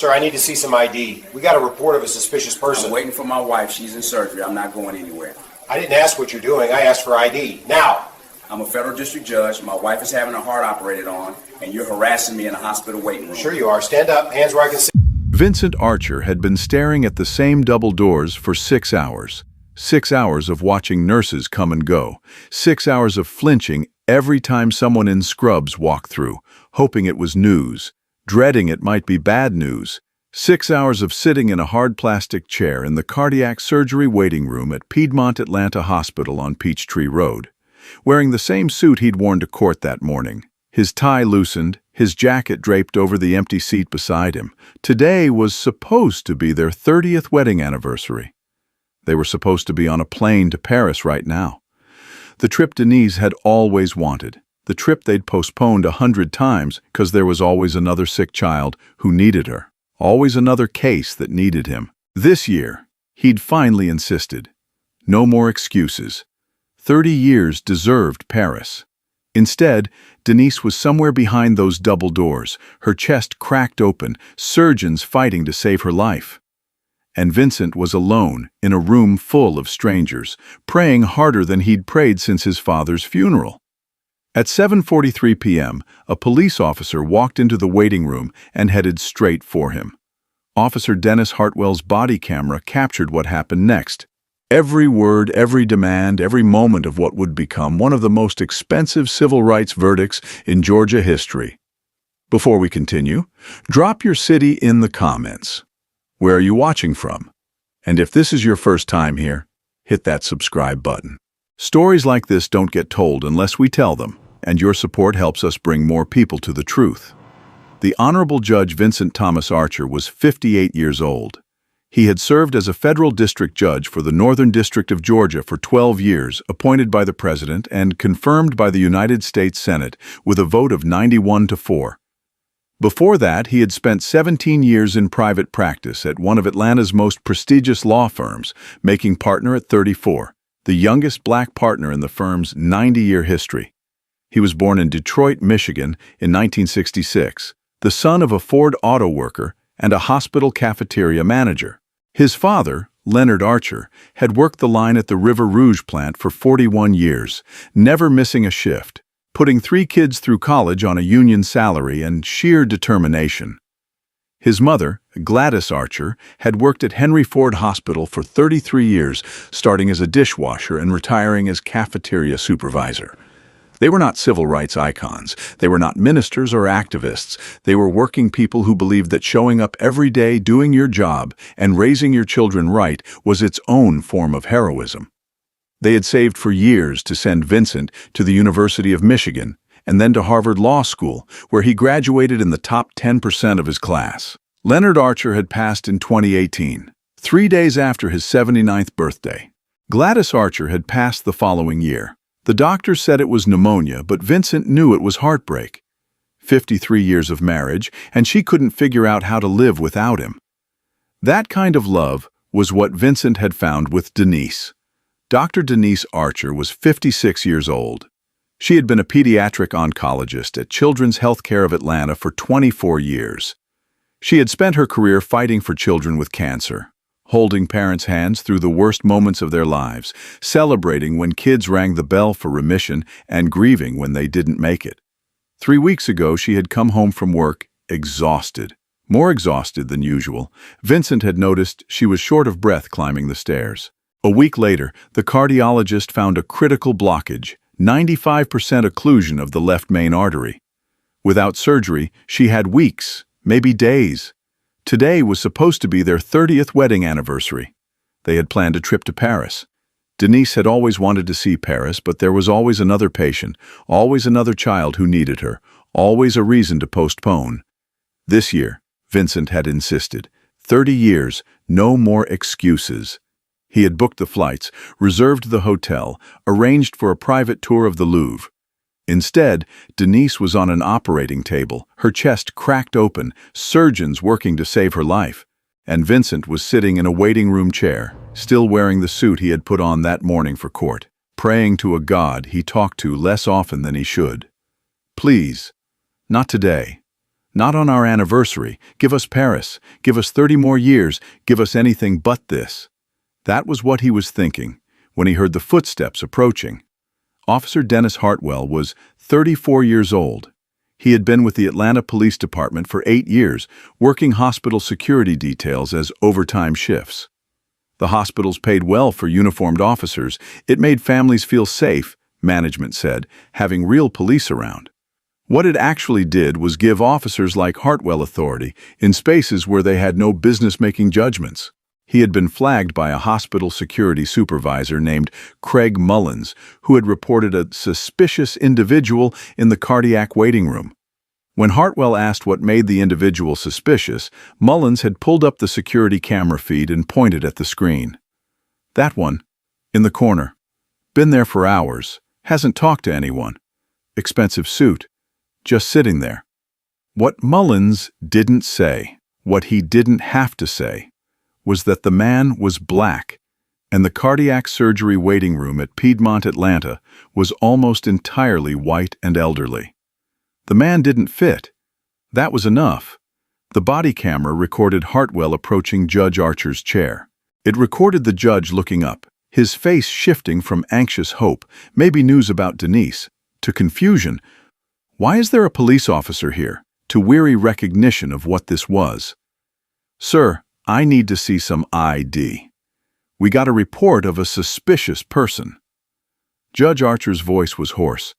Sir, I need to see some ID. We got a report of a suspicious person. I'm waiting for my wife. She's in surgery. I'm not going anywhere. I didn't ask what you're doing. I asked for ID. Now! I'm a federal district judge. My wife is having her heart operated on, and you're harassing me in a hospital waiting room. Sure you are. Stand up. Hands where I can see. Vincent Archer had been staring at the same double doors for 6 hours. 6 hours of watching nurses come and go. 6 hours of flinching every time someone in scrubs walked through, hoping it was news, dreading it might be bad news. 6 hours of sitting in a hard plastic chair in the cardiac surgery waiting room at Piedmont Atlanta Hospital on Peachtree Road, wearing the same suit he'd worn to court that morning. His tie loosened, his jacket draped over the empty seat beside him. Today was supposed to be their 30th wedding anniversary. They were supposed to be on a plane to Paris right now. The trip Denise had always wanted. The trip they'd postponed 100 times because there was always another sick child who needed her. Always another case that needed him. This year, he'd finally insisted. No more excuses. 30 years deserved Paris. Instead, Denise was somewhere behind those double doors, her chest cracked open, surgeons fighting to save her life. And Vincent was alone in a room full of strangers, praying harder than he'd prayed since his father's funeral. At 7:43 p.m., a police officer walked into the waiting room and headed straight for him. Officer Dennis Hartwell's body camera captured what happened next. Every word, every demand, every moment of what would become one of the most expensive civil rights verdicts in Georgia history. Before we continue, drop your city in the comments. Where are you watching from? And if this is your first time here, hit that subscribe button. Stories like this don't get told unless we tell them, and your support helps us bring more people to the truth. The Honorable Judge Vincent Thomas Archer was 58 years old. He had served as a federal district judge for the Northern District of Georgia for 12 years, appointed by the President and confirmed by the United States Senate with a vote of 91-4. Before that, he had spent 17 years in private practice at one of Atlanta's most prestigious law firms, making partner at 34, the youngest black partner in the firm's 90-year history. He was born in Detroit, Michigan in 1966, the son of a Ford auto worker and a hospital cafeteria manager. His father, Leonard Archer, had worked the line at the River Rouge plant for 41 years, never missing a shift, putting 3 kids through college on a union salary and sheer determination. His mother, Gladys Archer, had worked at Henry Ford Hospital for 33 years, starting as a dishwasher and retiring as cafeteria supervisor. They were not civil rights icons. They were not ministers or activists. They were working people who believed that showing up every day, doing your job, and raising your children right was its own form of heroism. They had saved for years to send Vincent to the University of Michigan and then to Harvard Law School, where he graduated in the top 10% of his class. Leonard Archer had passed in 2018, 3 days after his 79th birthday. Gladys Archer had passed the following year. The doctor said it was pneumonia, but Vincent knew it was heartbreak. 53 years of marriage, and she couldn't figure out how to live without him. That kind of love was what Vincent had found with Denise. Dr. Denise Archer was 56 years old. She had been a pediatric oncologist at Children's Healthcare of Atlanta for 24 years. She had spent her career fighting for children with cancer, holding parents' hands through the worst moments of their lives, celebrating when kids rang the bell for remission and grieving when they didn't make it. 3 weeks ago, she had come home from work exhausted, more exhausted than usual. Vincent had noticed she was short of breath climbing the stairs. A week later, the cardiologist found a critical blockage, 95% occlusion of the left main artery. Without surgery, she had weeks, maybe days. Today was supposed to be their 30th wedding anniversary. They had planned a trip to Paris. Denise had always wanted to see Paris, but there was always another patient, always another child who needed her, always a reason to postpone. This year, Vincent had insisted. 30 years, no more excuses. He had booked the flights, reserved the hotel, arranged for a private tour of the Louvre. Instead, Denise was on an operating table, her chest cracked open, surgeons working to save her life. And Vincent was sitting in a waiting room chair, still wearing the suit he had put on that morning for court, praying to a God he talked to less often than he should. Please, not today. Not on our anniversary. Give us Paris. Give us 30 more years. Give us anything but this. That was what he was thinking when he heard the footsteps approaching. Officer Dennis Hartwell was 34 years old. He had been with the Atlanta Police Department for 8 years, working hospital security details as overtime shifts. The hospitals paid well for uniformed officers. It made families feel safe, management said, having real police around. What it actually did was give officers like Hartwell authority in spaces where they had no business making judgments. He had been flagged by a hospital security supervisor named Craig Mullins, who had reported a suspicious individual in the cardiac waiting room. When Hartwell asked what made the individual suspicious, Mullins had pulled up the security camera feed and pointed at the screen. That one, in the corner. Been there for hours, hasn't talked to anyone. Expensive suit, just sitting there. What Mullins didn't say, what he didn't have to say, was that the man was black, and the cardiac surgery waiting room at Piedmont, Atlanta, was almost entirely white and elderly. The man didn't fit. That was enough. The body camera recorded Hartwell approaching Judge Archer's chair. It recorded the judge looking up, his face shifting from anxious hope, maybe news about Denise, to confusion. Why is there a police officer here? To weary recognition of what this was. Sir, I need to see some ID. We got a report of a suspicious person. Judge Archer's voice was hoarse.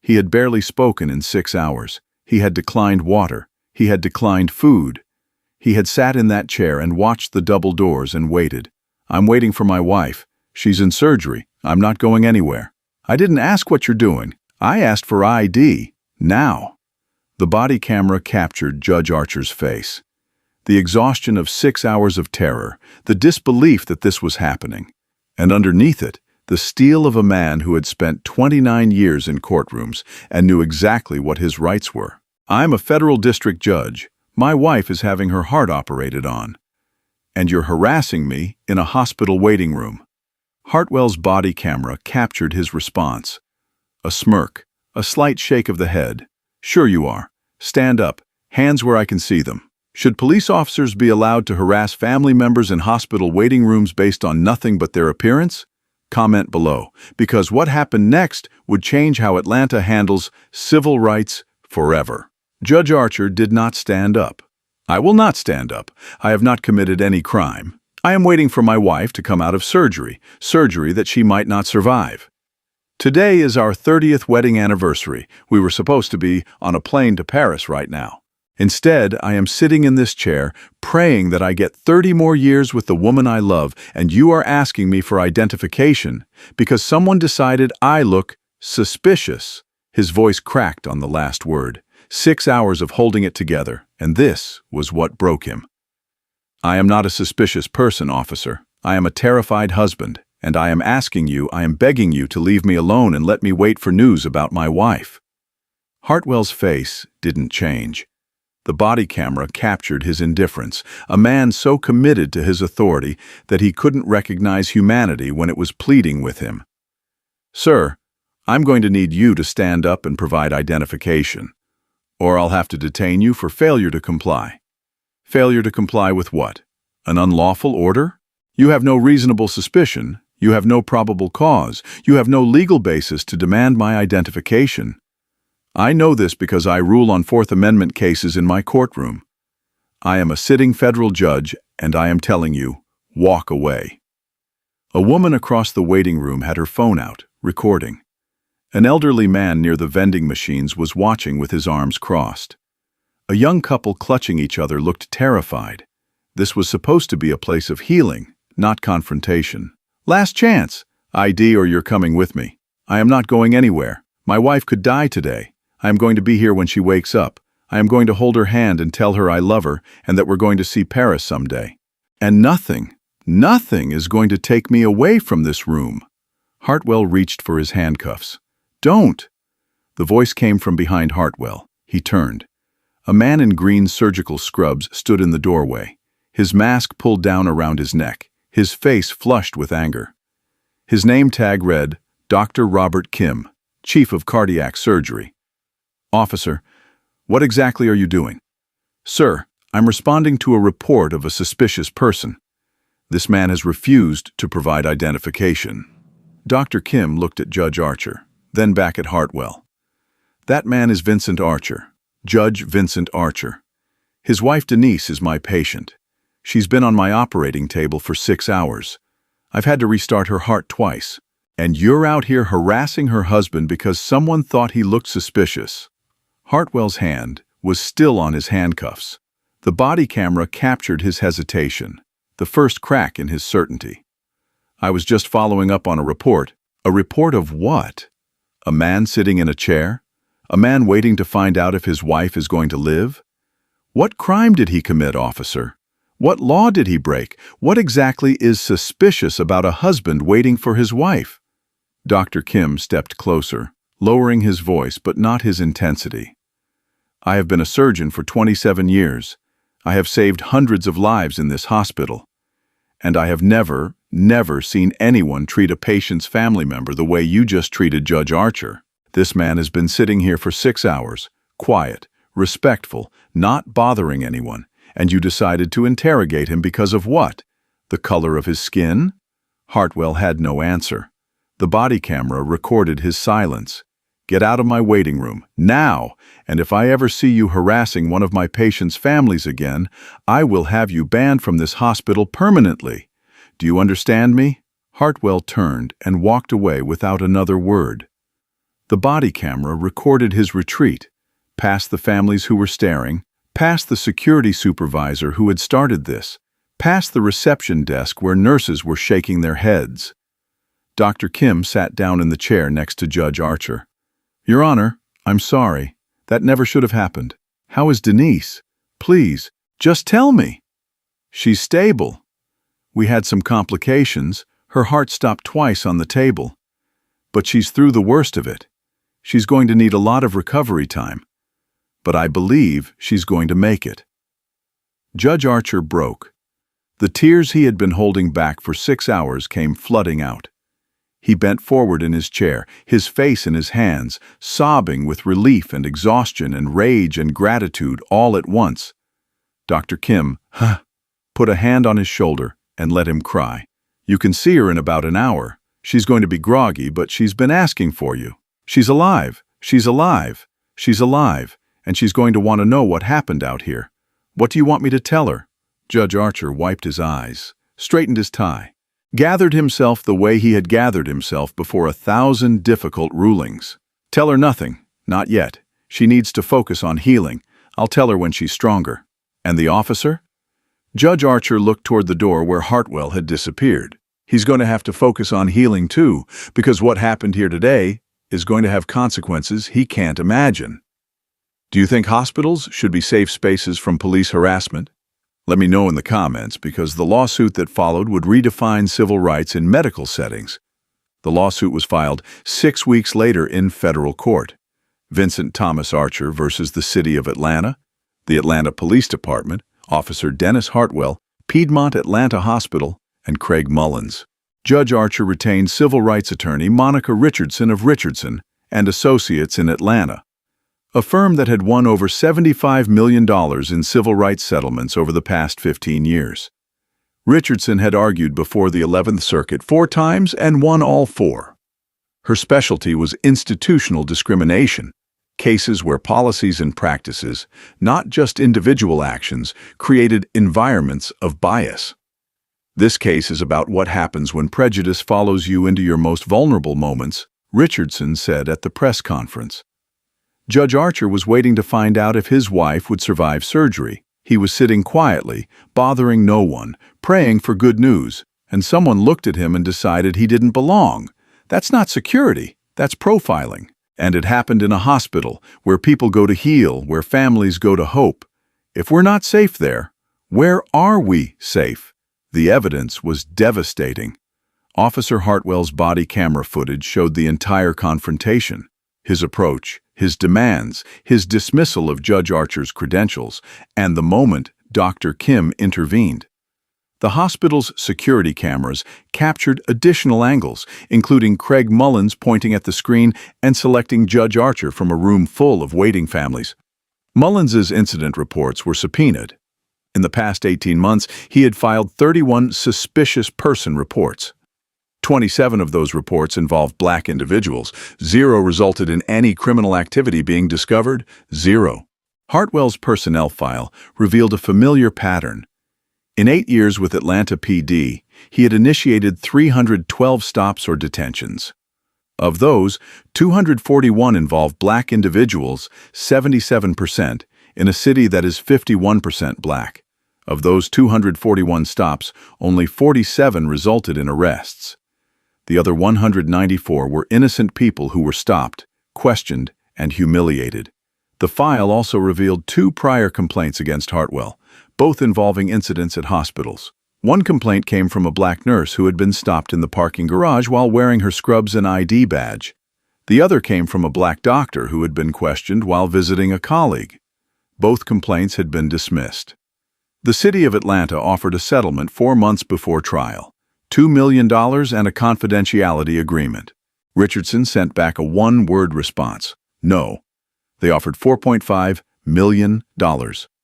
He had barely spoken in 6 hours. He had declined water. He had declined food. He had sat in that chair and watched the double doors and waited. I'm waiting for my wife. She's in surgery. I'm not going anywhere. I didn't ask what you're doing. I asked for ID. Now. The body camera captured Judge Archer's face. The exhaustion of 6 hours of terror, the disbelief that this was happening. And underneath it, the steel of a man who had spent 29 years in courtrooms and knew exactly what his rights were. I'm a federal district judge. My wife is having her heart operated on. And you're harassing me in a hospital waiting room. Hartwell's body camera captured his response. A smirk, a slight shake of the head. Sure you are. Stand up, hands where I can see them. Should police officers be allowed to harass family members in hospital waiting rooms based on nothing but their appearance? Comment below, because what happened next would change how Atlanta handles civil rights forever. Judge Archer did not stand up. I will not stand up. I have not committed any crime. I am waiting for my wife to come out of surgery that she might not survive. Today is our 30th wedding anniversary. We were supposed to be on a plane to Paris right now. Instead, I am sitting in this chair, praying that I get 30 more years with the woman I love, and you are asking me for identification because someone decided I look suspicious. His voice cracked on the last word. 6 hours of holding it together, and this was what broke him. I am not a suspicious person, officer. I am a terrified husband, and I am asking you, I am begging you to leave me alone and let me wait for news about my wife. Hartwell's face didn't change. The body camera captured his indifference, a man so committed to his authority that he couldn't recognize humanity when it was pleading with him. Sir, I'm going to need you to stand up and provide identification, or I'll have to detain you for failure to comply. Failure to comply with what? An unlawful order? You have no reasonable suspicion. You have no probable cause. You have no legal basis to demand my identification. I know this because I rule on Fourth Amendment cases in my courtroom. I am a sitting federal judge, and I am telling you, walk away. A woman across the waiting room had her phone out, recording. An elderly man near the vending machines was watching with his arms crossed. A young couple clutching each other looked terrified. This was supposed to be a place of healing, not confrontation. Last chance. ID or you're coming with me. I am not going anywhere. My wife could die today. I am going to be here when she wakes up. I am going to hold her hand and tell her I love her and that we're going to see Paris someday. And nothing is going to take me away from this room. Hartwell reached for his handcuffs. Don't! The voice came from behind Hartwell. He turned. A man in green surgical scrubs stood in the doorway, his mask pulled down around his neck, his face flushed with anger. His name tag read, Dr. Robert Kim, Chief of Cardiac Surgery. Officer, What exactly are you doing? Sir, I'm responding to a report of a suspicious person. This man has refused to provide identification. Dr. Kim looked at Judge Archer, then back at Hartwell. That man is Vincent Archer, Judge Vincent Archer. His wife Denise is my patient. She's been on my operating table for 6 hours. I've had to restart her heart twice. And you're out here harassing her husband because someone thought he looked suspicious. Hartwell's hand was still on his handcuffs. The body camera captured his hesitation, the first crack in his certainty. I was just following up on a report. A report of what? A man sitting in a chair? A man waiting to find out if his wife is going to live? What crime did he commit, officer? What law did he break? What exactly is suspicious about a husband waiting for his wife? Dr. Kim stepped closer, lowering his voice but not his intensity. I have been a surgeon for 27 years. I have saved hundreds of lives in this hospital. And I have never seen anyone treat a patient's family member the way you just treated Judge Archer. This man has been sitting here for 6 hours, quiet, respectful, not bothering anyone, and you decided to interrogate him because of what? The color of his skin? Hartwell had no answer. The body camera recorded his silence. Get out of my waiting room, now, and if I ever see you harassing one of my patients' families again, I will have you banned from this hospital permanently. Do you understand me? Hartwell turned and walked away without another word. The body camera recorded his retreat, past the families who were staring, past the security supervisor who had started this, past the reception desk where nurses were shaking their heads. Dr. Kim sat down in the chair next to Judge Archer. Your Honor, I'm sorry. That never should have happened. How is Denise? Please, just tell me. She's stable. We had some complications. Her heart stopped twice on the table. But she's through the worst of it. She's going to need a lot of recovery time. But I believe she's going to make it. Judge Archer broke. The tears he had been holding back for 6 hours came flooding out. He bent forward in his chair, his face in his hands, sobbing with relief and exhaustion and rage and gratitude all at once. Dr. Kim, put a hand on his shoulder and let him cry. You can see her in about an hour. She's going to be groggy, but she's been asking for you. She's alive. She's alive. She's alive. And she's going to want to know what happened out here. What do you want me to tell her? Judge Archer wiped his eyes, straightened his tie, gathered himself the way he had gathered himself before 1,000 difficult rulings. Tell her nothing, not yet. She needs to focus on healing. I'll tell her when she's stronger. And the officer? Judge Archer looked toward the door where Hartwell had disappeared. He's going to have to focus on healing too, because what happened here today is going to have consequences he can't imagine. Do you think hospitals should be safe spaces from police harassment? Let me know in the comments, because the lawsuit that followed would redefine civil rights in medical settings. The lawsuit was filed 6 weeks later in federal court. Vincent Thomas Archer versus the City of Atlanta, the Atlanta Police Department, Officer Dennis Hartwell, Piedmont Atlanta Hospital, and Craig Mullins. Judge Archer retained civil rights attorney Monica Richardson of Richardson and Associates in Atlanta, a firm that had won over $75 million in civil rights settlements over the past 15 years. Richardson had argued before the 11th Circuit 4 times and won all 4. Her specialty was institutional discrimination, cases where policies and practices, not just individual actions, created environments of bias. This case is about what happens when prejudice follows you into your most vulnerable moments, Richardson said at the press conference. Judge Archer was waiting to find out if his wife would survive surgery. He was sitting quietly, bothering no one, praying for good news, and someone looked at him and decided he didn't belong. That's not security, that's profiling. And it happened in a hospital, where people go to heal, where families go to hope. If we're not safe there, where are we safe? The evidence was devastating. Officer Hartwell's body camera footage showed the entire confrontation. His approach, his demands, his dismissal of Judge Archer's credentials, and the moment Dr. Kim intervened. The hospital's security cameras captured additional angles, including Craig Mullins pointing at the screen and selecting Judge Archer from a room full of waiting families. Mullins's incident reports were subpoenaed. In the past 18 months, he had filed 31 suspicious person reports. 27 of those reports involved black individuals. 0 resulted in any criminal activity being discovered. 0. Hartwell's personnel file revealed a familiar pattern. In 8 years with Atlanta PD, he had initiated 312 stops or detentions. Of those, 241 involved black individuals, 77%, in a city that is 51% black. Of those 241 stops, only 47 resulted in arrests. The other 194 were innocent people who were stopped, questioned, and humiliated. The file also revealed 2 prior complaints against Hartwell, both involving incidents at hospitals. One complaint came from a black nurse who had been stopped in the parking garage while wearing her scrubs and ID badge. The other came from a black doctor who had been questioned while visiting a colleague. Both complaints had been dismissed. The city of Atlanta offered a settlement 4 months before trial, $2 million and a confidentiality agreement. Richardson sent back a one-word response: no. They offered $4.5 million.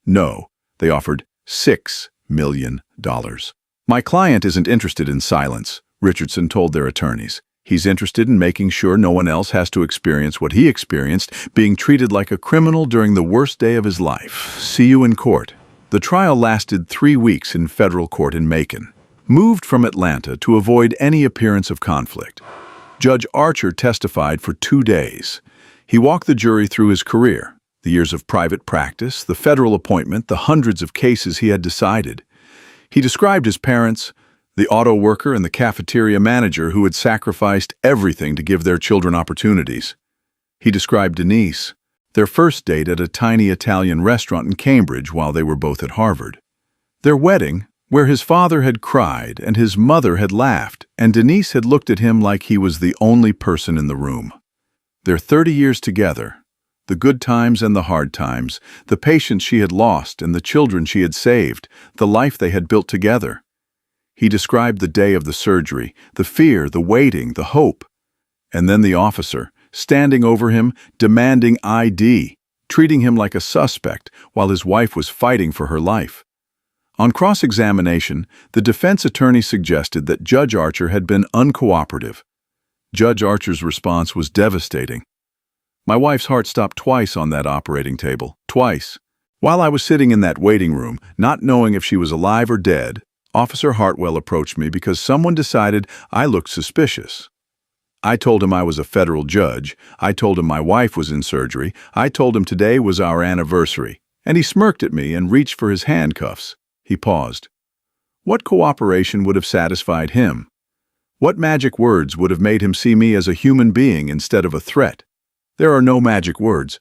No. They offered $6 million. My client isn't interested in silence, Richardson told their attorneys. He's interested in making sure no one else has to experience what he experienced, being treated like a criminal during the worst day of his life. See you in court. The trial lasted 3 weeks in federal court in Macon. Moved from Atlanta to avoid any appearance of conflict. Judge Archer testified for 2 days. He walked the jury through his career, the years of private practice, the federal appointment, the hundreds of cases he had decided. He described his parents, the auto worker and the cafeteria manager who had sacrificed everything to give their children opportunities. He described Denise, their first date at a tiny Italian restaurant in Cambridge while they were both at Harvard. Their wedding, where his father had cried and his mother had laughed, and Denise had looked at him like he was the only person in the room. Their 30 years together, the good times and the hard times, the patients she had lost and the children she had saved, the life they had built together. He described the day of the surgery, the fear, the waiting, the hope. And then the officer, standing over him, demanding ID, treating him like a suspect while his wife was fighting for her life. On cross-examination, the defense attorney suggested that Judge Archer had been uncooperative. Judge Archer's response was devastating. My wife's heart stopped twice on that operating table, twice. While I was sitting in that waiting room, not knowing if she was alive or dead, Officer Hartwell approached me because someone decided I looked suspicious. I told him I was a federal judge. I told him my wife was in surgery. I told him today was our anniversary. And he smirked at me and reached for his handcuffs. He paused. What cooperation would have satisfied him? What magic words would have made him see me as a human being instead of a threat? There are no magic words.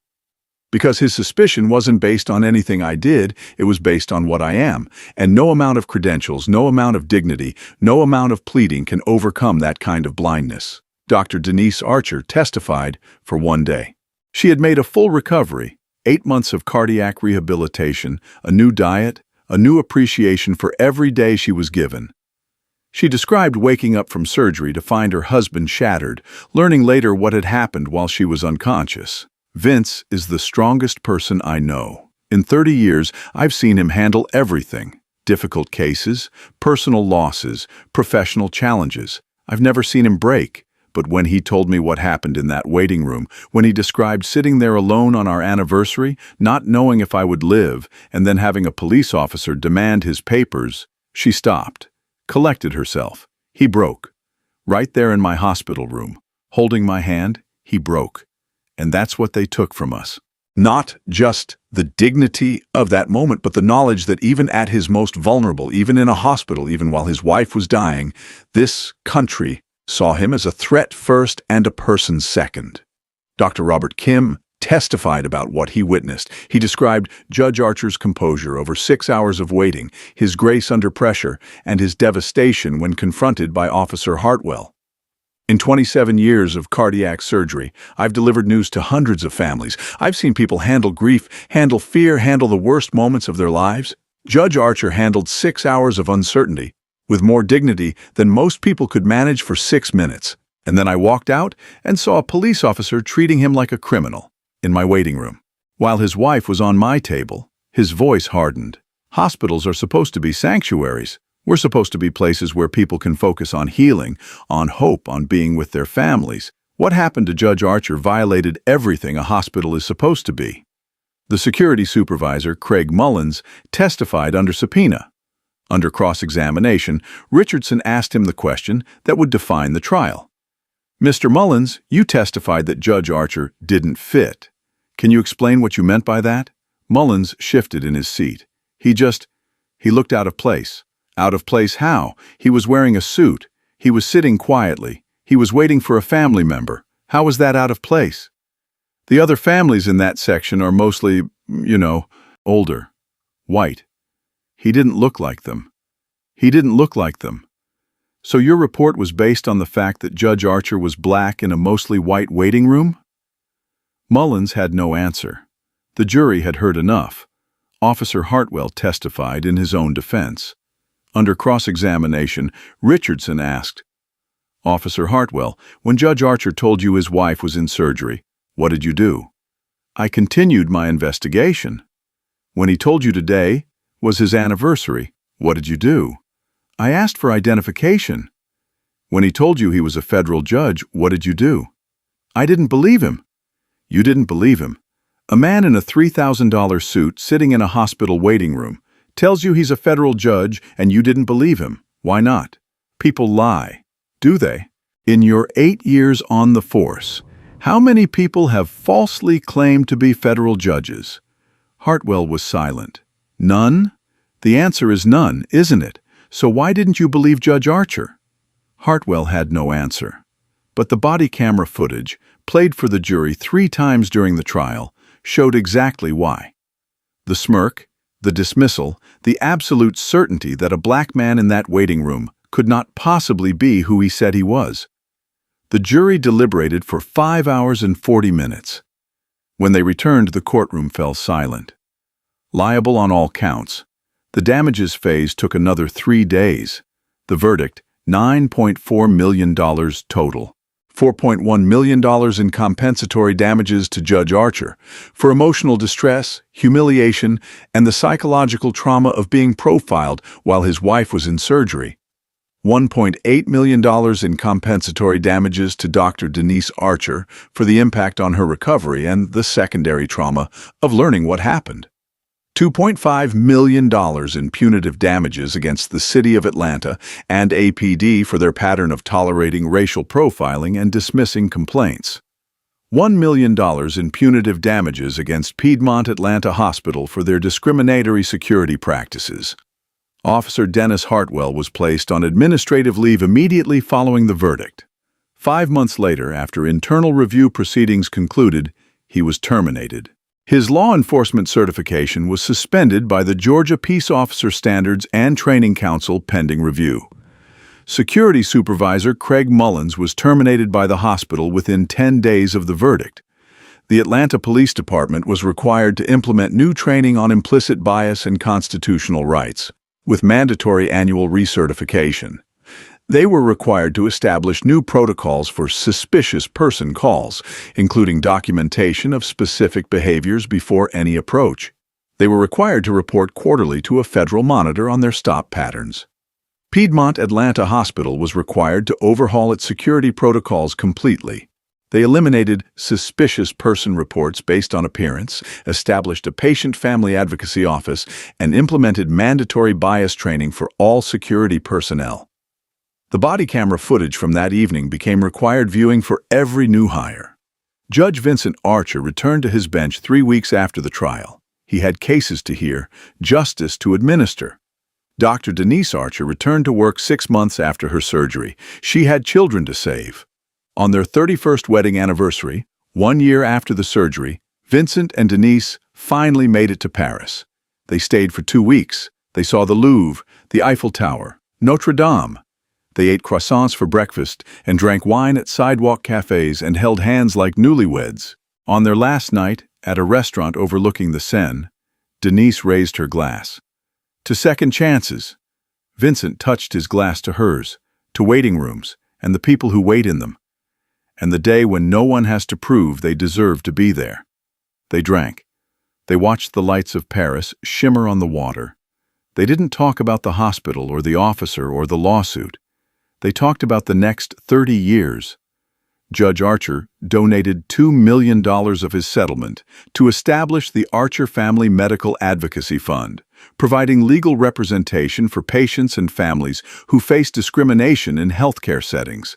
Because his suspicion wasn't based on anything I did, it was based on what I am. And no amount of credentials, no amount of dignity, no amount of pleading can overcome that kind of blindness. Dr. Denise Archer testified for 1 day. She had made a full recovery, 8 months of cardiac rehabilitation, a new diet, a new appreciation for every day she was given. She described waking up from surgery to find her husband shattered, learning later what had happened while she was unconscious. Vince is the strongest person I know. In 30 years, I've seen him handle everything. Difficult cases, personal losses, professional challenges. I've never seen him break. But when he told me what happened in that waiting room, when he described sitting there alone on our anniversary, not knowing if I would live, and then having a police officer demand his papers, she stopped, collected herself. He broke. Right there in my hospital room, holding my hand, he broke. And that's what they took from us. Not just the dignity of that moment, but the knowledge that even at his most vulnerable, even in a hospital, even while his wife was dying, this country saw him as a threat first and a person second. Dr. Robert Kim testified about what he witnessed. He described Judge Archer's composure over 6 hours of waiting, his grace under pressure, and his devastation when confronted by Officer Hartwell. In 27 years of cardiac surgery, I've delivered news to hundreds of families. I've seen people handle grief, handle fear, handle the worst moments of their lives. Judge Archer handled 6 hours of uncertainty with more dignity than most people could manage for 6 minutes. And then I walked out and saw a police officer treating him like a criminal in my waiting room. While his wife was on my table, his voice hardened. Hospitals are supposed to be sanctuaries. We're supposed to be places where people can focus on healing, on hope, on being with their families. What happened to Judge Archer violated everything a hospital is supposed to be. The security supervisor, Craig Mullins, testified under subpoena. Under cross-examination, Richardson asked him the question that would define the trial. Mr. Mullins, you testified that Judge Archer didn't fit. Can you explain what you meant by that? Mullins shifted in his seat. He looked out of place. Out of place how? He was wearing a suit. He was sitting quietly. He was waiting for a family member. How was that out of place? The other families in that section are mostly, older, white. He didn't look like them. He didn't look like them. So your report was based on the fact that Judge Archer was black in a mostly white waiting room? Mullins had no answer. The jury had heard enough. Officer Hartwell testified in his own defense. Under cross-examination, Richardson asked, Officer Hartwell, when Judge Archer told you his wife was in surgery, what did you do? I continued my investigation. When he told you today was his anniversary, what did you do? I asked for identification. When he told you he was a federal judge, what did you do? I didn't believe him. You didn't believe him. A man in a $3,000 suit sitting in a hospital waiting room tells you he's a federal judge and you didn't believe him. Why not? People lie. Do they? In your 8 years on the force, how many people have falsely claimed to be federal judges? Hartwell was silent. None? The answer is none, isn't it? So why didn't you believe Judge Archer? Hartwell had no answer. But the body camera footage, played for the jury 3 times during the trial, showed exactly why. The smirk, the dismissal, the absolute certainty that a black man in that waiting room could not possibly be who he said he was. The jury deliberated for 5 hours and 40 minutes. When they returned, the courtroom fell silent. Liable on all counts. The damages phase took another 3 days. The verdict, $9.4 million total. $4.1 million in compensatory damages to Judge Archer for emotional distress, humiliation, and the psychological trauma of being profiled while his wife was in surgery. $1.8 million in compensatory damages to Dr. Denise Archer for the impact on her recovery and the secondary trauma of learning what happened. $2.5 million in punitive damages against the City of Atlanta and APD for their pattern of tolerating racial profiling and dismissing complaints. $1 million in punitive damages against Piedmont Atlanta Hospital for their discriminatory security practices. Officer Dennis Hartwell was placed on administrative leave immediately following the verdict. 5 months later, after internal review proceedings concluded, he was terminated. His law enforcement certification was suspended by the Georgia Peace Officer Standards and Training Council pending review. Security Supervisor Craig Mullins was terminated by the hospital within 10 days of the verdict. The Atlanta Police Department was required to implement new training on implicit bias and constitutional rights, with mandatory annual recertification. They were required to establish new protocols for suspicious person calls, including documentation of specific behaviors before any approach. They were required to report quarterly to a federal monitor on their stop patterns. Piedmont Atlanta Hospital was required to overhaul its security protocols completely. They eliminated suspicious person reports based on appearance, established a patient family advocacy office, and implemented mandatory bias training for all security personnel. The body camera footage from that evening became required viewing for every new hire. Judge Vincent Archer returned to his bench 3 weeks after the trial. He had cases to hear, justice to administer. Dr. Denise Archer returned to work 6 months after her surgery. She had children to save. On their 31st wedding anniversary, 1 year after the surgery, Vincent and Denise finally made it to Paris. They stayed for 2 weeks. They saw the Louvre, the Eiffel Tower, Notre Dame. They ate croissants for breakfast and drank wine at sidewalk cafes and held hands like newlyweds. On their last night, at a restaurant overlooking the Seine, Denise raised her glass. To second chances. Vincent touched his glass to hers, to waiting rooms, and the people who wait in them. And the day when no one has to prove they deserve to be there. They drank. They watched the lights of Paris shimmer on the water. They didn't talk about the hospital or the officer or the lawsuit. They talked about the next 30 years. Judge Archer donated $2 million of his settlement to establish the Archer Family Medical Advocacy Fund, providing legal representation for patients and families who face discrimination in healthcare settings.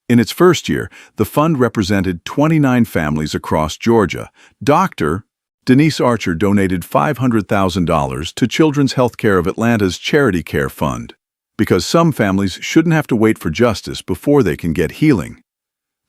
In its first year, the fund represented 29 families across Georgia. Dr. Denise Archer donated $500,000 to Children's Healthcare of Atlanta's Charity Care Fund, because some families shouldn't have to wait for justice before they can get healing.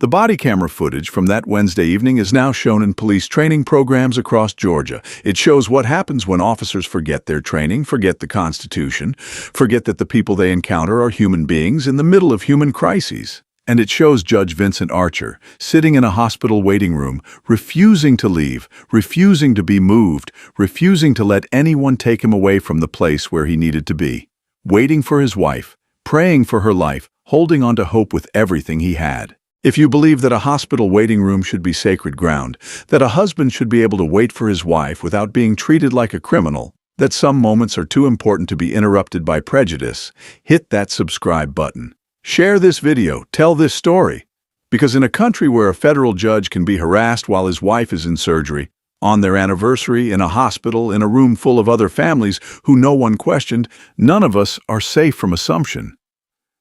The body camera footage from that Wednesday evening is now shown in police training programs across Georgia. It shows what happens when officers forget their training, forget the Constitution, forget that the people they encounter are human beings in the middle of human crises. And it shows Judge Vincent Archer sitting in a hospital waiting room, refusing to leave, refusing to be moved, refusing to let anyone take him away from the place where he needed to be, waiting for his wife, praying for her life, holding on to hope with everything he had. If you believe that a hospital waiting room should be sacred ground, that a husband should be able to wait for his wife without being treated like a criminal, that some moments are too important to be interrupted by prejudice, hit that subscribe button. Share this video, tell this story. Because in a country where a federal judge can be harassed while his wife is in surgery, on their anniversary, in a hospital, in a room full of other families who no one questioned, none of us are safe from assumption.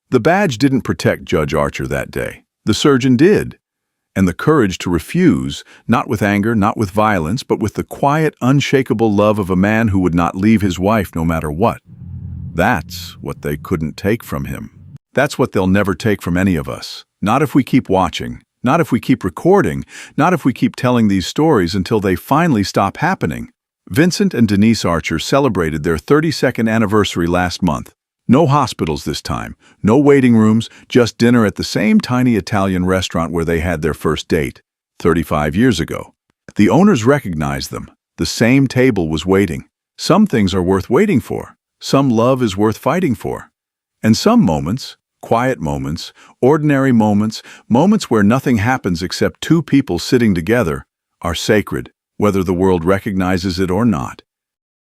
The badge didn't protect Judge Archer that day. The surgeon did. And the courage to refuse, not with anger, not with violence, but with the quiet, unshakable love of a man who would not leave his wife no matter what. That's what they couldn't take from him. That's what they'll never take from any of us. Not if we keep watching, not if we keep recording, not if we keep telling these stories until they finally stop happening. Vincent and Denise Archer celebrated their 32nd anniversary last month. No hospitals this time, no waiting rooms, just dinner at the same tiny Italian restaurant where they had their first date, 35 years ago. The owners recognized them. The same table was waiting. Some things are worth waiting for. Some love is worth fighting for. And some moments, quiet moments, ordinary moments, moments where nothing happens except two people sitting together, are sacred, whether the world recognizes it or not.